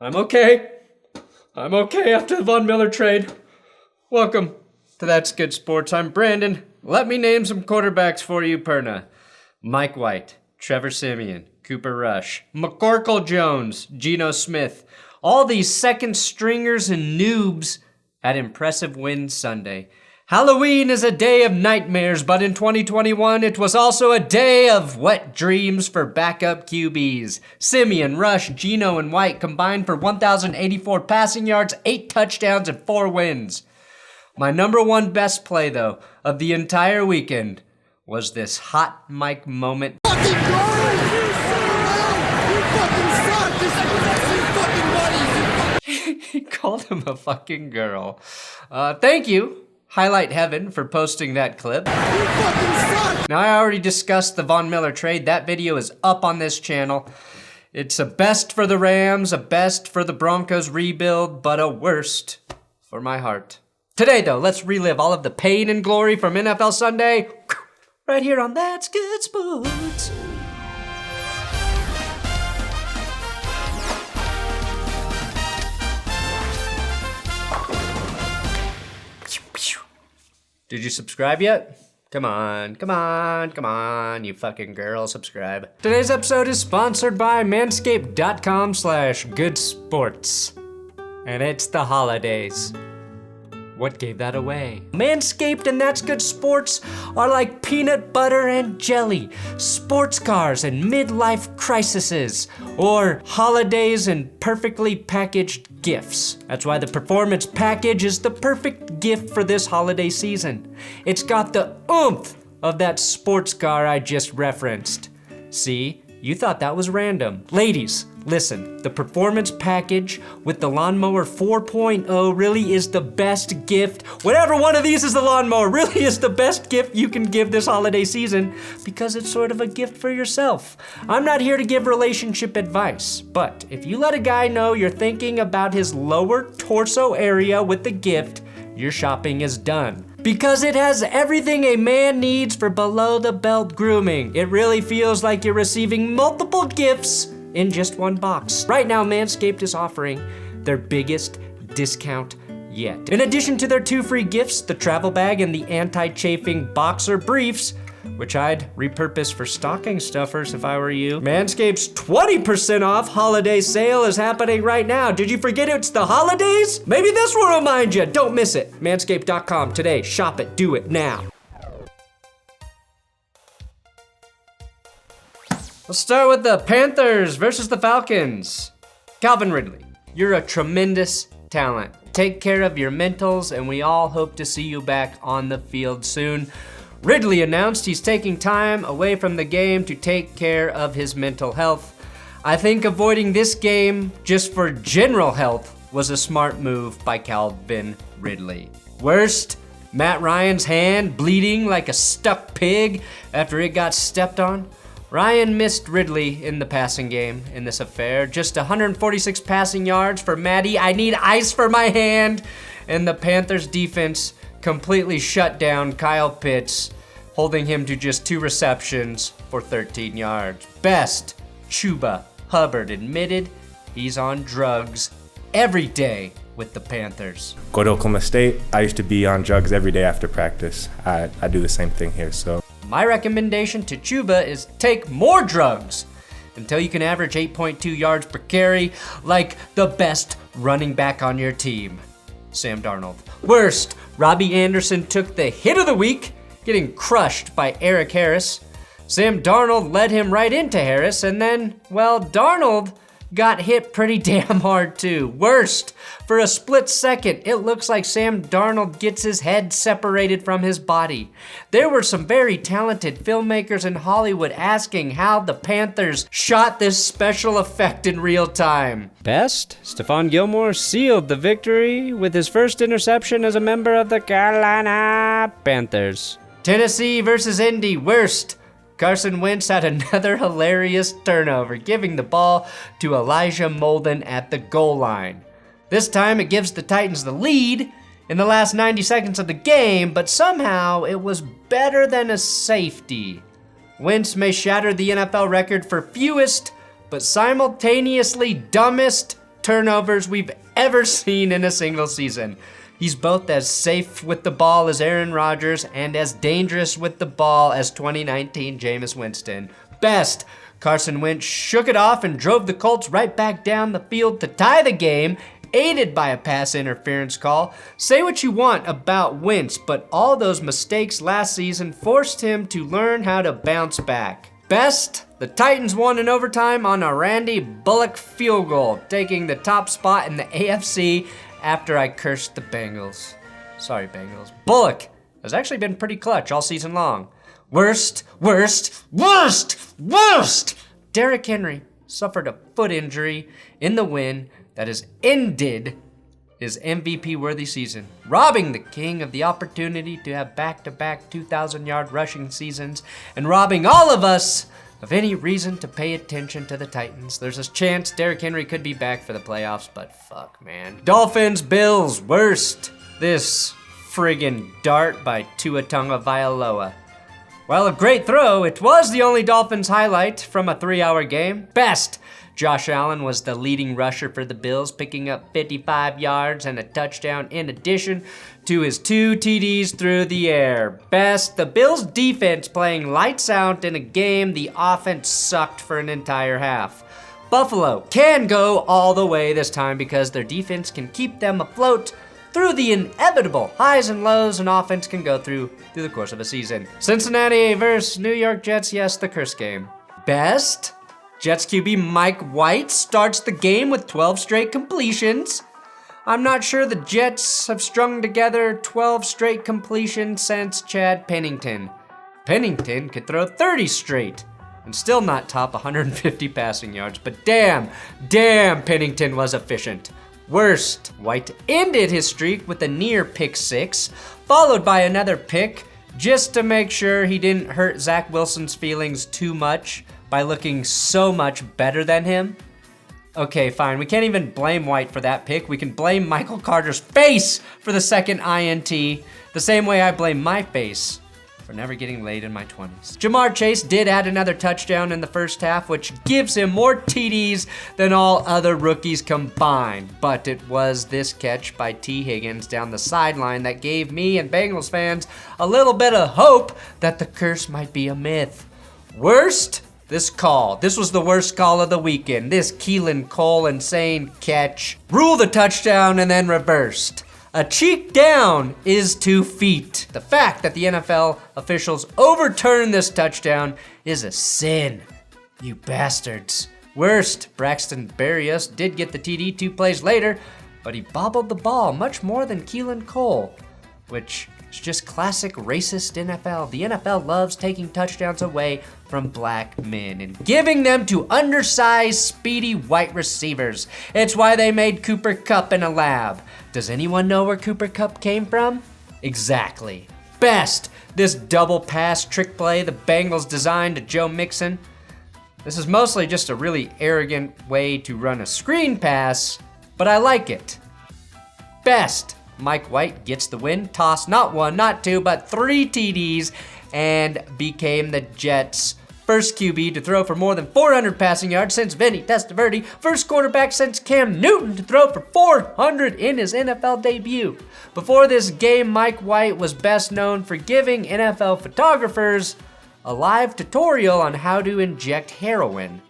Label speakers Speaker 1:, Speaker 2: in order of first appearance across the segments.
Speaker 1: I'm okay. I'm okay after the Von Miller trade. Welcome to That's Good Sports. I'm Brandon. Let me name some quarterbacks for you, Perna. Mike White, Trevor Siemian, Cooper Rush, McCorkle Jones, Geno Smith. All these second stringers and noobs had impressive wins Sunday. Halloween is a day of nightmares, but in 2021, it was also a day of wet dreams for backup QBs. Siemian, Rush, Geno, and White combined for 1,084 passing yards, 8 touchdowns, and 4 wins. My number one best play, though, of the entire weekend was this hot mic moment.
Speaker 2: Fucking girl! You fucking suck! This is fucking buddies!
Speaker 1: He called him a fucking girl. Thank you, Highlight Heaven, for posting that clip.
Speaker 2: You fucking suck!
Speaker 1: Now, I already discussed the Von Miller trade. That video is up on this channel. It's a best for the Rams, a best for the Broncos rebuild, but a worst for my heart. Today, though, let's relive all of the pain and glory from NFL Sunday right here on That's Good Sports. Did you subscribe yet? Come on, you fucking girl, subscribe. Today's episode is sponsored by manscaped.com/goodsports. And it's the holidays. What gave that away? Manscaped and That's Good Sports are like peanut butter and jelly, sports cars and midlife crises, or holidays and perfectly packaged gifts. That's why the Performance Package is the perfect gift for this holiday season. It's got the oomph of that sports car I just referenced. See? You thought that was random. Ladies, listen, the Performance Package with the Lawnmower 4.0 really is the best gift. Whatever one of these is the lawnmower really is the best gift you can give this holiday season because it's sort of a gift for yourself. I'm not here to give relationship advice, but if you let a guy know you're thinking about his lower torso area with the gift, your shopping is done. Because it has everything a man needs for below-the-belt grooming. It really feels like you're receiving multiple gifts in just one box. Right now, Manscaped is offering their biggest discount yet. In addition to their 2 free gifts, the travel bag and the anti-chafing boxer briefs, which I'd repurpose for stocking stuffers if I were you. Manscaped's 20% off holiday sale is happening right now. Did you forget it's the holidays? Maybe this will remind you. Don't miss it. Manscaped.com today. Shop it. Do it now. Let's start with the Panthers versus the Falcons. Calvin Ridley, you're a tremendous talent. Take care of your mentals, and we all hope to see you back on the field soon. Ridley announced he's taking time away from the game to take care of his mental health. I think avoiding this game just for general health was a smart move by Calvin Ridley. Worst, Matt Ryan's hand bleeding like a stuck pig after it got stepped on. Ryan missed Ridley in the passing game in this affair. Just 146 passing yards for Matty. I need ice for my hand. And the Panthers defense completely shut down Kyle Pitts, holding him to just 2 receptions for 13 yards. Best, Chuba Hubbard admitted he's on drugs every day with the Panthers.
Speaker 3: Go to Oklahoma State. I used to be on drugs every day after practice. I do the same thing here, so.
Speaker 1: My recommendation to Chuba is take more drugs until you can average 8.2 yards per carry like the best running back on your team, Sam Darnold. Worst, Robbie Anderson took the hit of the week, getting crushed by Eric Harris. Sam Darnold led him right into Harris, and then, well, Darnold got hit pretty damn hard too. Worst, for a split second, it looks like Sam Darnold gets his head separated from his body. There were some very talented filmmakers in Hollywood asking how the Panthers shot this special effect in real time. Best, Stephon Gilmore sealed the victory with his first interception as a member of the Carolina Panthers. Tennessee versus Indy. Worst, Carson Wentz had another hilarious turnover, giving the ball to Elijah Molden at the goal line. This time it gives the Titans the lead in the last 90 seconds of the game, but somehow it was better than a safety. Wentz may shatter the NFL record for fewest, but simultaneously dumbest turnovers we've ever seen in a single season. He's both as safe with the ball as Aaron Rodgers and as dangerous with the ball as 2019 Jameis Winston. Best, Carson Wentz shook it off and drove the Colts right back down the field to tie the game, aided by a pass interference call. Say what you want about Wentz, but all those mistakes last season forced him to learn how to bounce back. Best, the Titans won in overtime on a Randy Bullock field goal, taking the top spot in the AFC after I cursed the Bengals. Sorry, Bengals. Bullock has actually been pretty clutch all season long. Worst. Derrick Henry suffered a foot injury in the win that has ended his MVP-worthy season, robbing the king of the opportunity to have back-to-back 2,000-yard rushing seasons and robbing all of us of any reason to pay attention to the Titans. There's a chance Derrick Henry could be back for the playoffs, but fuck, man. Dolphins, Bills, worst. This friggin' dart by Tua Tagovailoa. While a great throw, it was the only Dolphins highlight from a 3-hour game. Best, Josh Allen was the leading rusher for the Bills, picking up 55 yards and a touchdown in addition to his 2 TDs through the air. Best, the Bills' defense playing lights out in a game the offense sucked for an entire half. Buffalo can go all the way this time because their defense can keep them afloat through the inevitable highs and lows an offense can go through the course of a season. Cincinnati versus New York Jets, yes, the curse game. Best, Jets QB Mike White starts the game with 12 straight completions. I'm not sure the Jets have strung together 12 straight completions since Chad Pennington. Pennington could throw 30 straight and still not top 150 passing yards, but damn, Pennington was efficient. Worst, White ended his streak with a near pick 6, followed by another pick just to make sure he didn't hurt Zach Wilson's feelings too much by looking so much better than him. Okay, fine, we can't even blame White for that pick. We can blame Michael Carter's face for the second INT, the same way I blame my face for never getting laid in my 20s. Jamar Chase did add another touchdown in the first half, which gives him more TDs than all other rookies combined. But it was this catch by T. Higgins down the sideline that gave me and Bengals fans a little bit of hope that the curse might be a myth. Worst, this call. This was the worst call of the weekend. This Keelan Cole insane catch. Ruled a touchdown and then reversed. A cheek down is 2 feet. The fact that the NFL officials overturned this touchdown is a sin. You bastards. Worst, Braxton Berrios did get the TD 2 plays later, but he bobbled the ball much more than Keelan Cole, which is just classic racist NFL. The NFL loves taking touchdowns away from black men and giving them to undersized, speedy white receivers. It's why they made Cooper Kupp in a lab. Does anyone know where Cooper Kupp came from? Exactly. Best, this double pass trick play the Bengals designed to Joe Mixon. This is mostly just a really arrogant way to run a screen pass, but I like it. Best, Mike White gets the win, tossed not 1, not 2, but 3 TDs, and became the Jets' first QB to throw for more than 400 passing yards since Vinny Testaverde, first quarterback since Cam Newton to throw for 400 in his NFL debut. Before this game, Mike White was best known for giving NFL photographers a live tutorial on how to inject heroin.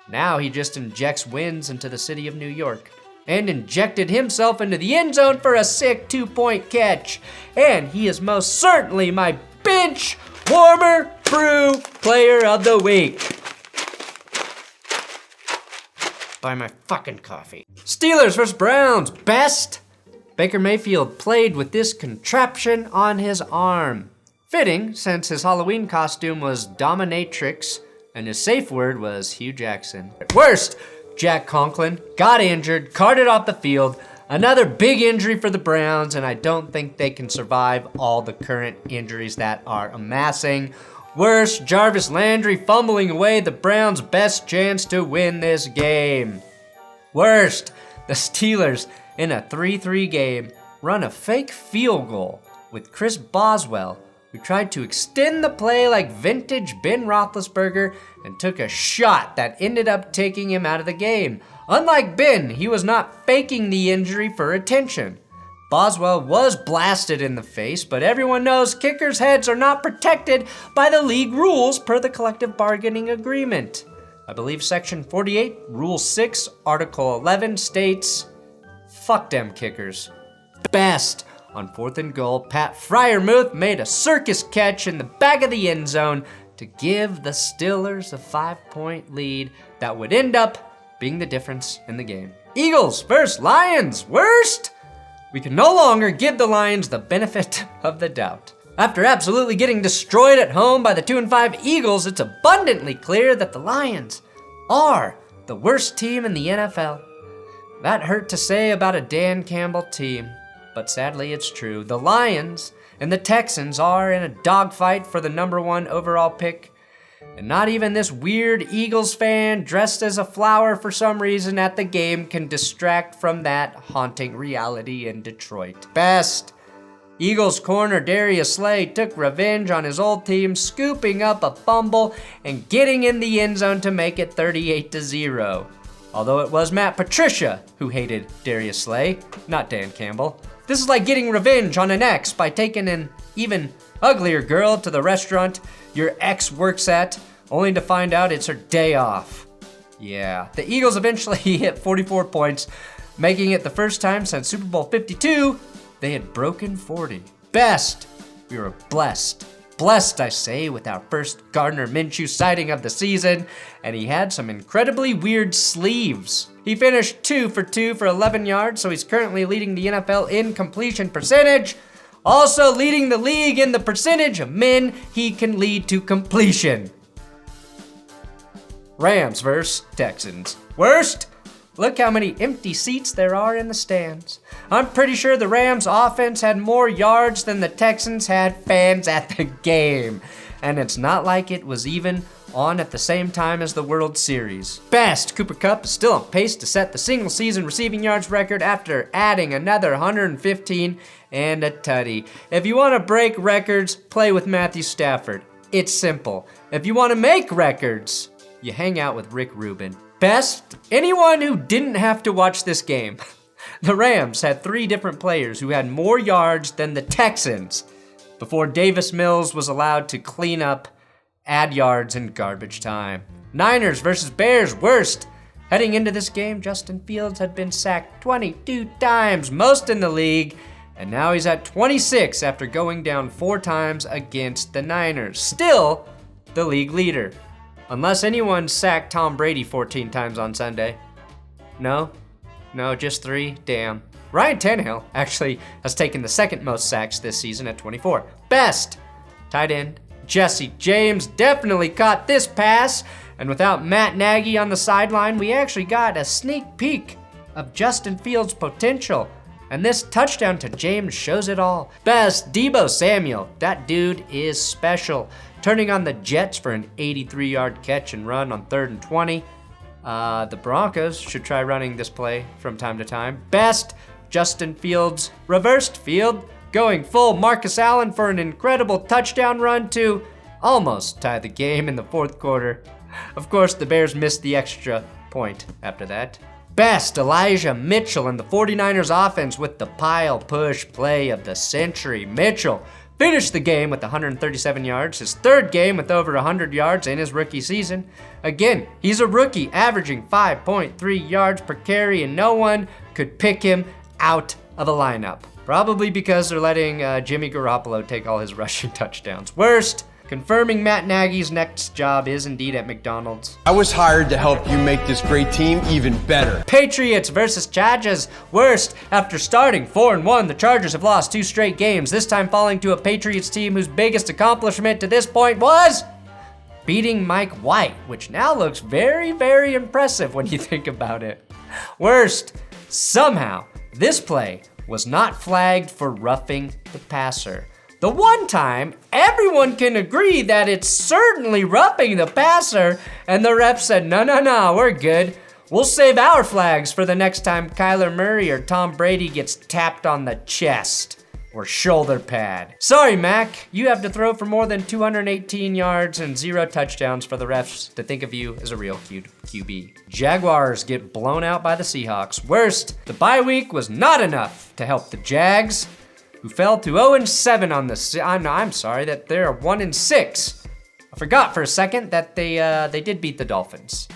Speaker 1: Now he just injects wins into the city of New York, and injected himself into the end zone for a sick 2-point catch. And he is most certainly my Benchwarmer Brew Player of the Week. Buy my fucking coffee. Steelers versus Browns. Best, Baker Mayfield played with this contraption on his arm. Fitting, since his Halloween costume was dominatrix and his safe word was Hugh Jackson. Worst, Jack Conklin got injured, carted off the field. Another big injury for the Browns, and I don't think they can survive all the current injuries that are amassing. Worst, Jarvis Landry fumbling away the Browns' best chance to win this game. Worst, the Steelers in a 3-3 game run a fake field goal with Chris Boswell, who tried to extend the play like vintage Ben Roethlisberger and took a shot that ended up taking him out of the game. Unlike Ben, he was not faking the injury for attention. Boswell was blasted in the face, but everyone knows kickers' heads are not protected by the league rules per the collective bargaining agreement. I believe Section 48, Rule 6, Article 11 states, fuck them kickers. Best. On 4th and goal, Pat Freiermuth made a circus catch in the back of the end zone to give the Steelers a 5-point lead that would end up being the difference in the game. Eagles versus Lions, worst? We can no longer give the Lions the benefit of the doubt. After absolutely getting destroyed at home by the 2-5 Eagles, it's abundantly clear that the Lions are the worst team in the NFL. That hurt to say about a Dan Campbell team, but sadly it's true. The Lions and the Texans are in a dogfight for the #1 overall pick, and not even this weird Eagles fan dressed as a flower for some reason at the game can distract from that haunting reality in Detroit. Best. Eagles corner Darius Slay took revenge on his old team, scooping up a fumble and getting in the end zone to make it 38-0. Although it was Matt Patricia who hated Darius Slay, not Dan Campbell. This is like getting revenge on an ex by taking an even uglier girl to the restaurant your ex works at, only to find out it's her day off. Yeah, the Eagles eventually hit 44 points, making it the first time since Super Bowl 52 they had broken 40. Best. We were blessed. Blessed, I say, with our first Gardner Minshew sighting of the season, and he had some incredibly weird sleeves. He finished 2 for 2 for 11 yards, so he's currently leading the NFL in completion percentage, also leading the league in the percentage of men he can lead to completion. Rams versus Texans. Worst? Look how many empty seats there are in the stands. I'm pretty sure the Rams offense had more yards than the Texans had fans at the game. And it's not like it was even on at the same time as the World Series. Best. Cooper Kupp is still on pace to set the single season receiving yards record after adding another 115 and a tutty. If you want to break records, play with Matthew Stafford. It's simple. If you want to make records, you hang out with Rick Rubin. Best, anyone who didn't have to watch this game. The Rams had 3 different players who had more yards than the Texans before Davis Mills was allowed to clean up, add yards in garbage time. Niners versus Bears, worst. Heading into this game, Justin Fields had been sacked 22 times, most in the league, and now he's at 26 after going down 4 times against the Niners. Still the league leader. Unless anyone sacked Tom Brady 14 times on Sunday. No, just 3, damn. Ryan Tannehill actually has taken the second most sacks this season at 24. Best, tight end Jesse James definitely caught this pass, and without Matt Nagy on the sideline, we actually got a sneak peek of Justin Fields' potential. And this touchdown to James shows it all. Best, Deebo Samuel. That dude is special. Turning on the Jets for an 83-yard catch and run on 3rd and 20. The Broncos should try running this play from time to time. Best, Justin Fields reversed field, going full Marcus Allen for an incredible touchdown run to almost tie the game in the 4th quarter. Of course, the Bears missed the extra point after that. Best, Elijah Mitchell and the 49ers offense with the pile push play of the century. Mitchell finished the game with 137 yards, his 3rd game with over 100 yards in his rookie season. Again, he's a rookie averaging 5.3 yards per carry, and no one could pick him out of a lineup. Probably because they're letting Jimmy Garoppolo take all his rushing touchdowns. Worst, confirming Matt Nagy's next job is indeed at McDonald's.
Speaker 2: I was hired to help you make this great team even better.
Speaker 1: Patriots versus Chargers. Worst, after starting 4-1, the Chargers have lost 2 straight games, this time falling to a Patriots team whose biggest accomplishment to this point was beating Mike White, which now looks very, very impressive when you think about it. Worst, somehow, this play was not flagged for roughing the passer. The one time everyone can agree that it's certainly roughing the passer, and the ref said, no, we're good. We'll save our flags for the next time Kyler Murray or Tom Brady gets tapped on the chest. or shoulder pad. Sorry, Mac, you have to throw for more than 218 yards and 0 touchdowns for the refs to think of you as a real QB. Jaguars get blown out by the Seahawks. Worst, the bye week was not enough to help the Jags, who fell to 0-7 on the I'm sorry that they're 1-6. I forgot for a second that they did beat the Dolphins.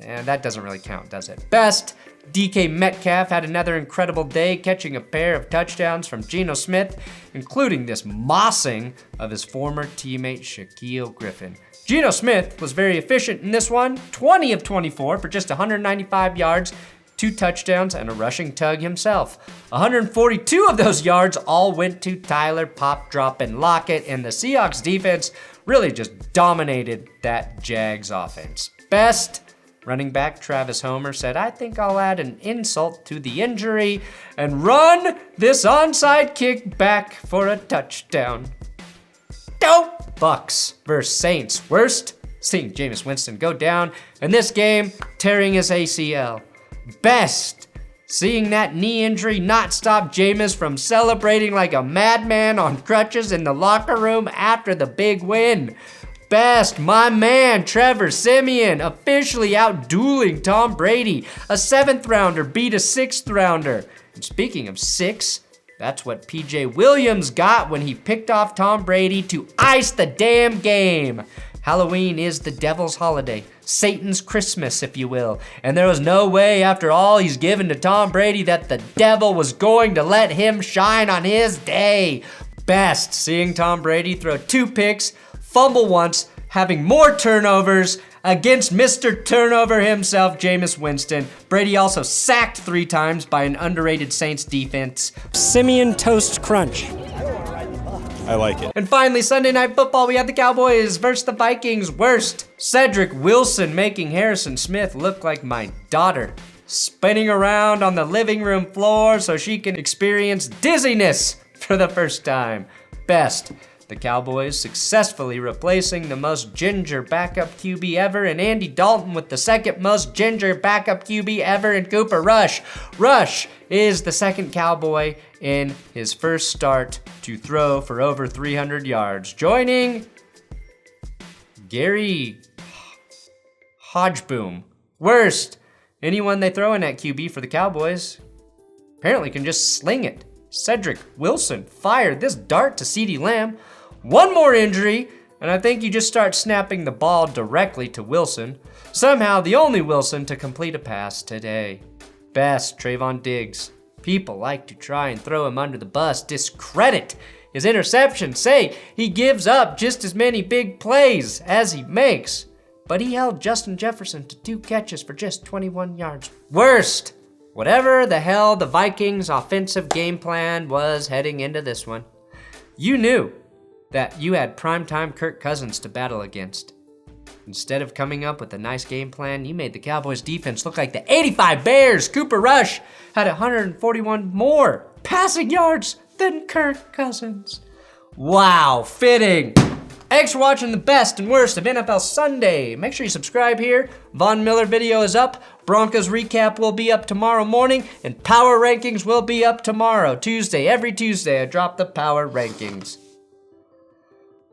Speaker 1: And that doesn't really count, does it? Best, DK Metcalf had another incredible day, catching a pair of touchdowns from Geno Smith, including this mossing of his former teammate Shaquille Griffin. Geno Smith was very efficient in this one, 20 of 24 for just 195 yards, 2 touchdowns, and a rushing tug himself. 142 of those yards all went to Tyler Pop, Drop, and Lockett, and the Seahawks defense really just dominated that Jags offense. Best, running back Travis Homer said, "I think I'll add an insult to the injury and run this onside kick back for a touchdown." Dope! Bucks versus Saints. Worst, seeing Jameis Winston go down in this game, tearing his ACL. Best, seeing that knee injury not stop Jameis from celebrating like a madman on crutches in the locker room after the big win. Best, my man Trevor Siemian officially out-dueling Tom Brady. A 7th rounder beat a 6th rounder. And speaking of 6, that's what PJ Williams got when he picked off Tom Brady to ice the damn game. Halloween is the devil's holiday, Satan's Christmas, if you will. And there was no way after all he's given to Tom Brady that the devil was going to let him shine on his day. Best, seeing Tom Brady throw 2 picks, fumble once, having more turnovers against Mr. Turnover himself, Jameis Winston. Brady also sacked 3 times by an underrated Saints defense. Siemian Toast Crunch.
Speaker 3: I like it.
Speaker 1: And finally, Sunday Night Football, we had the Cowboys versus the Vikings. Worst, Cedric Wilson making Harrison Smith look like my daughter, spinning around on the living room floor so she can experience dizziness for the first time. Best, the Cowboys successfully replacing the most ginger backup QB ever in Andy Dalton with the 2nd most ginger backup QB ever in Cooper Rush. Rush is the 2nd Cowboy in his first start to throw for over 300 yards, joining Gary Hodgeboom. Worst, anyone they throw in at QB for the Cowboys apparently can just sling it. Cedric Wilson fired this dart to CeeDee Lamb. One more injury, and I think you just start snapping the ball directly to Wilson. Somehow the only Wilson to complete a pass today. Best, Trayvon Diggs. People like to try and throw him under the bus, discredit his interception, say he gives up just as many big plays as he makes. But he held Justin Jefferson to 2 catches for just 21 yards. Worst, whatever the hell the Vikings' offensive game plan was heading into this one, you knew that you had primetime Kirk Cousins to battle against. Instead of coming up with a nice game plan, you made the Cowboys defense look like the 85 Bears. Cooper Rush had 141 more passing yards than Kirk Cousins. Wow, fitting. Thanks for watching the best and worst of NFL Sunday. Make sure you subscribe here. Von Miller video is up. Broncos recap will be up tomorrow morning, and power rankings will be up tomorrow, Tuesday. Every Tuesday, I drop the power rankings.